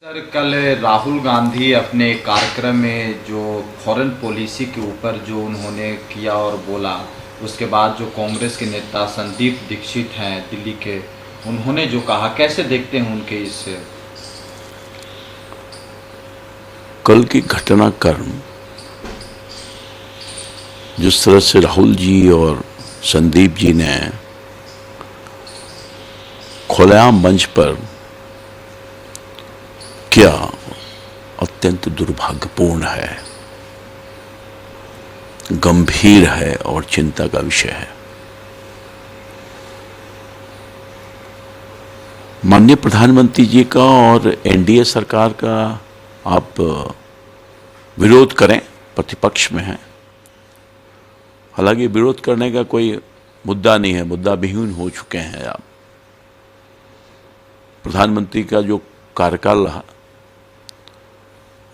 Sir, कल राहुल गांधी अपने कार्यक्रम में जो फॉरेन पॉलिसी के ऊपर जो उन्होंने किया और बोला, उसके बाद जो कांग्रेस के नेता संदीप दीक्षित हैं दिल्ली के, उन्होंने जो कहा, कैसे देखते हैं उनके इस कल की घटनाक्रम जिस तरह से राहुल जी और संदीप जी ने खुलेआम मंच पर किया, अत्यंत दुर्भाग्यपूर्ण है, गंभीर है और चिंता का विषय है। माननीय प्रधानमंत्री जी का और एनडीए सरकार का आप विरोध करें, प्रतिपक्ष में हैं। हालांकि विरोध करने का कोई मुद्दा नहीं है, मुद्दा विहीन हो चुके हैं आप। प्रधानमंत्री का जो कार्यकाल रहा,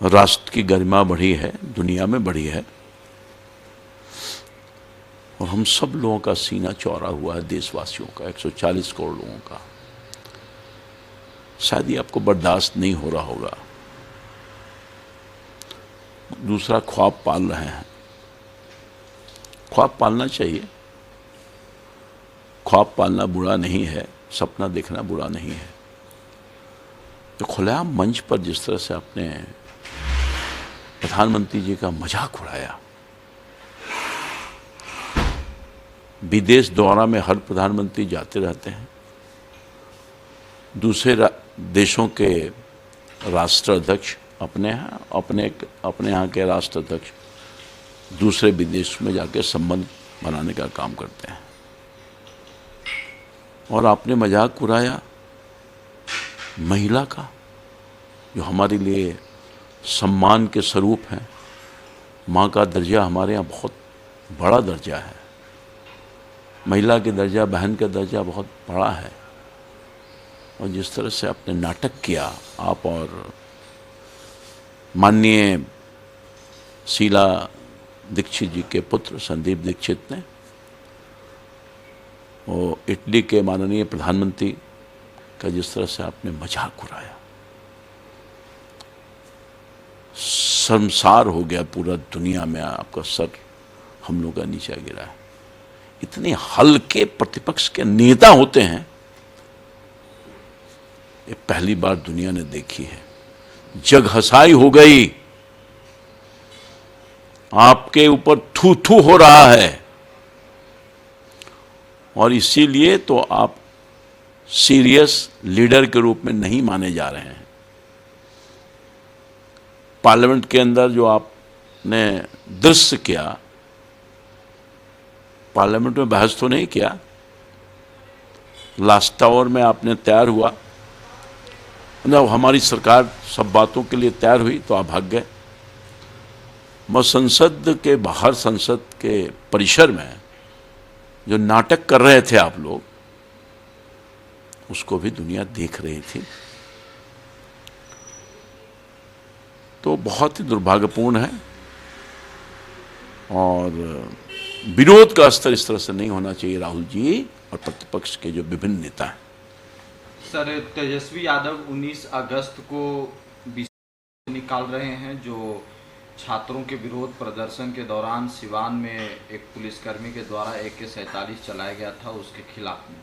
राष्ट्र की गरिमा बढ़ी है, दुनिया में बढ़ी है, और हम सब लोगों का सीना चौड़ा हुआ है, देशवासियों का, 140 करोड़ लोगों का। शायद ये आपको बर्दाश्त नहीं हो रहा होगा। दूसरा, ख्वाब पाल रहे हैं। ख्वाब पालना चाहिए, ख्वाब पालना बुरा नहीं है, सपना देखना बुरा नहीं है। तो खुलेआम मंच पर जिस तरह से आपने प्रधानमंत्री जी का मजाक उड़ाया, विदेश दौरा में हर प्रधानमंत्री जाते रहते हैं, दूसरे देशों के राष्ट्राध्यक्ष अपने यहाँ के राष्ट्राध्यक्ष दूसरे विदेश में जाकर संबंध बनाने का काम करते हैं, और आपने मजाक उड़ाया महिला का, जो हमारे लिए सम्मान के स्वरूप है। माँ का दर्जा हमारे यहाँ बहुत बड़ा दर्जा है, महिला के दर्जा, बहन का दर्जा बहुत बड़ा है। और जिस तरह से आपने नाटक किया, आप और माननीय शीला दीक्षित जी के पुत्र संदीप दीक्षित ने, वो इटली के माननीय प्रधानमंत्री का जिस तरह से आपने मजाक उड़ाया, शर्मसार हो गया पूरा दुनिया में। आपका सर हम लोग का नीचे गिरा है। इतने हल्के प्रतिपक्ष के नेता होते हैं, ये पहली बार दुनिया ने देखी है। जग हसाई हो गई, आपके ऊपर थू थू हो रहा है, और इसीलिए तो आप सीरियस लीडर के रूप में नहीं माने जा रहे हैं। पार्लियामेंट के अंदर जो आपने दृश्य किया, पार्लियामेंट में बहस तो नहीं किया, लास्ट आवर में आपने तैयार हुआ, जब हमारी सरकार सब बातों के लिए तैयार हुई तो आप भाग गए। मैं संसद के बाहर, संसद के परिसर में जो नाटक कर रहे थे आप लोग, उसको भी दुनिया देख रही थी। तो बहुत ही दुर्भाग्यपूर्ण है, और विरोध का स्तर इस तरह से नहीं होना चाहिए राहुल जी और प्रतिपक्ष के जो विभिन्न नेता हैं। सर, तेजस्वी यादव 19 अगस्त को निकाल रहे हैं, जो छात्रों के विरोध प्रदर्शन के दौरान सिवान में एक पुलिसकर्मी के द्वारा AK-47 चलाया गया था, उसके खिलाफ में।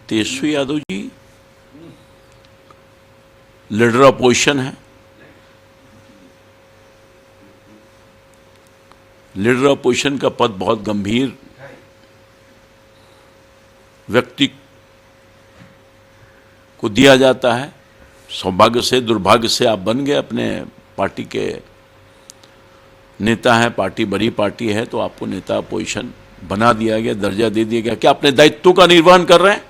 तेजस्वी यादव जी लीडर अपोजिशन है, लीडर अपोजिशन का पद बहुत गंभीर व्यक्ति को दिया जाता है। सौभाग्य से, दुर्भाग्य से आप बन गए, अपने पार्टी के नेता हैं, पार्टी बड़ी पार्टी है, तो आपको नेता अपोजिशन बना दिया गया, दर्जा दे दिया गया। क्या अपने दायित्वों का निर्वहन कर रहे हैं?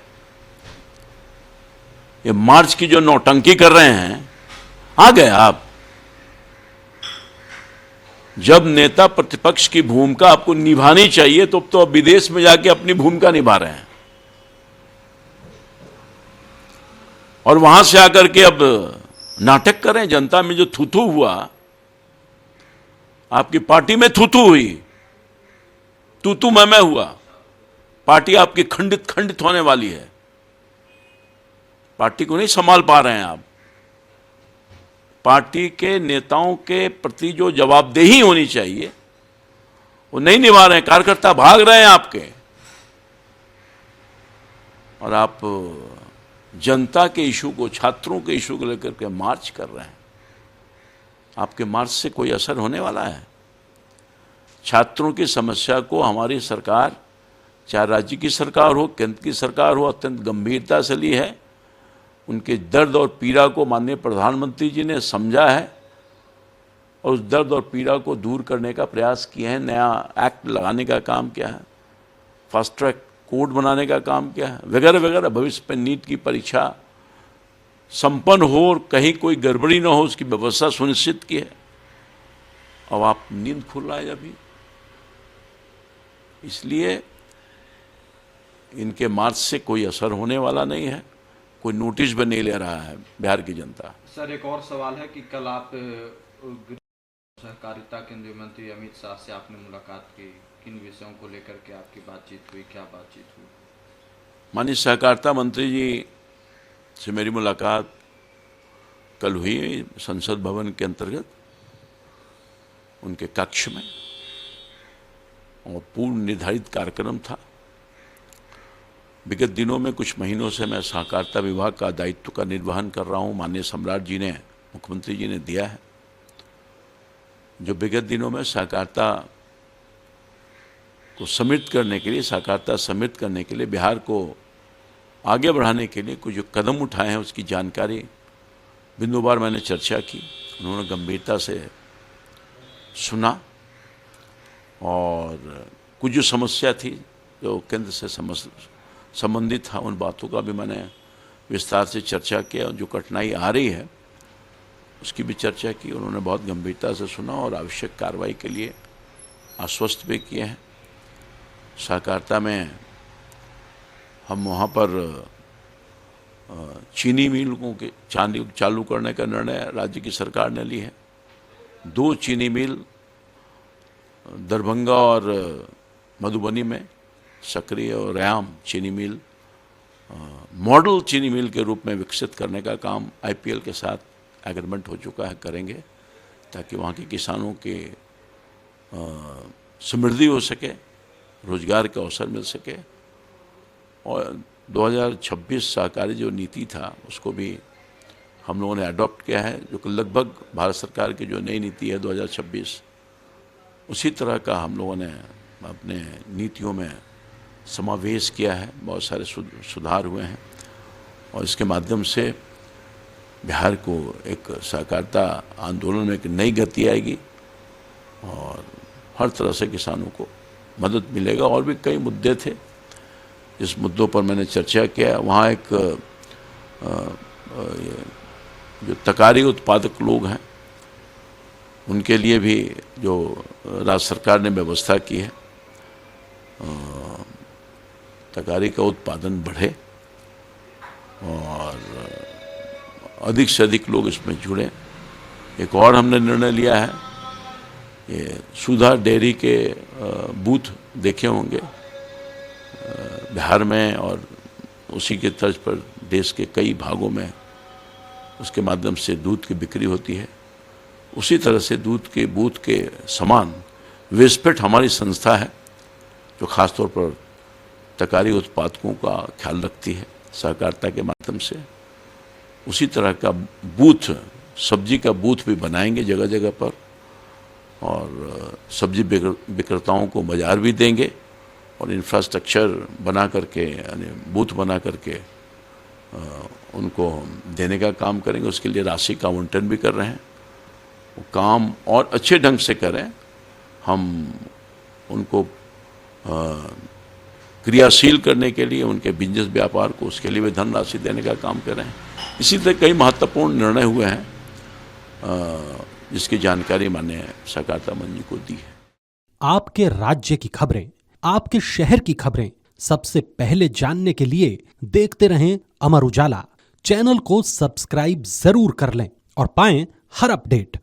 ये मार्च की जो नौटंकी कर रहे हैं, आ गए आप। जब नेता प्रतिपक्ष की भूमिका आपको निभानी चाहिए, तो अब विदेश में जाके अपनी भूमिका निभा रहे हैं, और वहां से आकर के अब नाटक करें। जनता में जो थूथू हुआ, आपकी पार्टी में थूथू हुई, तू मैं हुआ, पार्टी आपकी खंडित होने वाली है। पार्टी को नहीं संभाल पा रहे हैं आप। पार्टी के नेताओं के प्रति जो जवाबदेही होनी चाहिए वो नहीं निभा रहे हैं। कार्यकर्ता भाग रहे हैं आपके, और आप जनता के इशू को, छात्रों के इशू को लेकर के मार्च कर रहे हैं। आपके मार्च से कोई असर होने वाला है? छात्रों की समस्या को हमारी सरकार, चाहे राज्य की सरकार हो, केंद्र की सरकार हो, अत्यंत गंभीरता से ली है। उनके दर्द और पीड़ा को माननीय प्रधानमंत्री जी ने समझा है और उस दर्द और पीड़ा को दूर करने का प्रयास किए हैं। नया एक्ट लगाने का काम किया है, फास्ट ट्रैक कोर्ट बनाने का काम किया है, वगैरह वगैरह। भविष्य में नीट की परीक्षा संपन्न हो और कहीं कोई गड़बड़ी न हो, उसकी व्यवस्था सुनिश्चित की है। अब आप नींद खुल रहा है अभी। इसलिए इनके मार्च से कोई असर होने वाला नहीं है, कोई नोटिस भी नहीं ले रहा है बिहार की जनता। सर, एक और सवाल है कि कल आप सहकारिता केंद्रीय मंत्री अमित शाह से आपने मुलाकात की, किन विषयों को लेकर के आपकी बातचीत हुई, क्या बातचीत हुई? माननीय सहकारिता मंत्री जी से मेरी मुलाकात कल हुई संसद भवन के अंतर्गत, उनके कक्ष में, और पूर्व निर्धारित कार्यक्रम था। विगत दिनों में कुछ महीनों से मैं सहकारिता विभाग का दायित्व का निर्वहन कर रहा हूं। माननीय सम्राट जी ने, मुख्यमंत्री जी ने दिया है, जो विगत दिनों में सहकारिता को समृद्ध करने के लिए, सहकारिता समृद्ध करने के लिए, बिहार को आगे बढ़ाने के लिए कुछ जो कदम उठाए हैं उसकी जानकारी बिंदुवार मैंने चर्चा की। उन्होंने गंभीरता से सुना और कुछ जो समस्या थी जो केंद्र से संबंधित था, उन बातों का भी मैंने विस्तार से चर्चा किया। जो कठिनाई आ रही है उसकी भी चर्चा की। उन्होंने बहुत गंभीरता से सुना और आवश्यक कार्रवाई के लिए आश्वस्त भी किए हैं। सहकारिता में हम वहाँ पर चीनी मिलों के चालू करने का निर्णय राज्य की सरकार ने ली है। 2 चीनी मिल दरभंगा और मधुबनी में, सक्रिय और रयाम चीनी मिल मॉडल चीनी मिल के रूप में विकसित करने का काम IPL के साथ एग्रीमेंट हो चुका है, करेंगे, ताकि वहाँ के किसानों के समृद्धि हो सके, रोजगार का अवसर मिल सके। और 2026 सहकारी जो नीति था उसको भी हम लोगों ने अडॉप्ट किया है, जो कि लगभग भारत सरकार की जो नई नीति है 2026, उसी तरह का हम लोगों ने अपने नीतियों में समावेश किया है। बहुत सारे सुधार हुए हैं और इसके माध्यम से बिहार को एक सहकारिता आंदोलन में एक नई गति आएगी और हर तरह से किसानों को मदद मिलेगा। और भी कई मुद्दे थे जिस मुद्दों पर मैंने चर्चा किया। वहाँ एक जो तकारी उत्पादक लोग हैं उनके लिए भी जो राज्य सरकार ने व्यवस्था की है, तकारी का उत्पादन बढ़े और अधिक से अधिक लोग इसमें जुड़े। एक और हमने निर्णय लिया है, ये सुधा डेयरी के बूथ देखे होंगे बिहार में और उसी के तर्ज पर देश के कई भागों में, उसके माध्यम से दूध की बिक्री होती है। उसी तरह से दूध के बूथ के समान वेस्टफेड हमारी संस्था है जो खासतौर पर तकारी उत्पादकों का ख्याल रखती है सहकारिता के माध्यम से। उसी तरह का बूथ, सब्जी का बूथ भी बनाएंगे जगह जगह पर और सब्जी विक्रेताओं को बाजार भी देंगे और इंफ्रास्ट्रक्चर बना करके, यानी बूथ बना करके उनको देने का काम करेंगे। उसके लिए राशि का आवंटन भी कर रहे हैं। वो काम और अच्छे ढंग से करें, हम उनको क्रियाशील करने के लिए, उनके बिजनेस व्यापार को, उसके लिए भी धनराशि देने का काम कर रहे हैं। इसी तरह कई महत्वपूर्ण निर्णय हुए हैं जिसकी जानकारी माननीय सहकारिता मंत्री को दी है। आपके राज्य की खबरें, आपके शहर की खबरें सबसे पहले जानने के लिए देखते रहें अमर उजाला। चैनल को सब्सक्राइब जरूर कर लें और पाएं हर अपडेट।